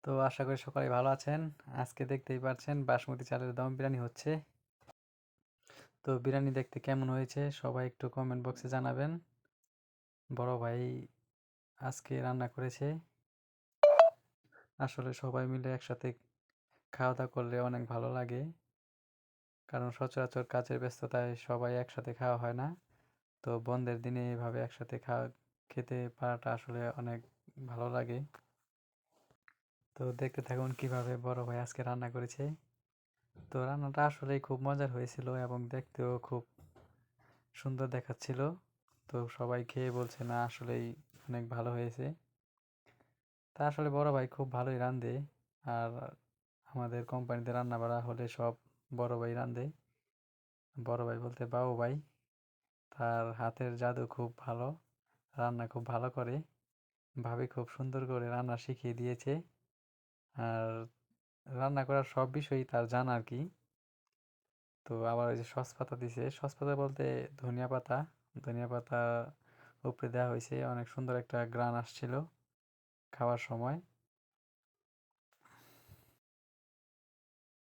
তো আশা করি সকালে ভালো আছেন। আজকে দেখতেই পারছেন বাসমতি চালের দম বিরিয়ানি হচ্ছে। তো বিরিয়ানি দেখতে কেমন হয়েছে সবাই একটু কমেন্ট বক্সে জানাবেন। বড় ভাই আজকে রান্না করেছে। আসলে সবাই মিলে একসাথে খাওয়া দাওয়া করলে অনেক ভালো লাগে, কারণ সচরাচর কাজের ব্যস্ততায় সবাই একসাথে খাওয়া হয় না। তো বন্ধের দিনে এভাবে একসাথে খেতে পারাটা আসলে অনেক ভালো লাগে। তো দেখতে থাকুন কিভাবে বড় ভাই আজকে রান্না করেছে। তো রান্নাটা আসলেই খুব মজার হয়েছিল এবং দেখতেও খুব সুন্দর দেখাচ্ছিল। তো সবাই খেয়ে বলছে না আসলেই অনেক ভালো হয়েছে। তা আসলে বড় ভাই খুব ভালোই রাঁধে। আর আমাদের কোম্পানিতে রান্না বাড়া হলে সব বড় ভাই রাঁধে। বড় ভাই বলতে বাবু ভাই। তার হাতের জাদু খুব ভালো, রান্না খুব ভালো করে। ভাবি খুব সুন্দর করে রান্না শিখিয়ে দিয়েছে। আর রান্না করার সব বিষয়ই তার জানা আর কি। তো আবার ওই যে সস পাতা দিছে, সস পাতা বলতে ধনিয়া পাতা। ধনিয়া পাতা উপরে দেওয়া হয়েছে, অনেক সুন্দর একটা ঘ্রাণ আসছিল খাওয়ার সময়।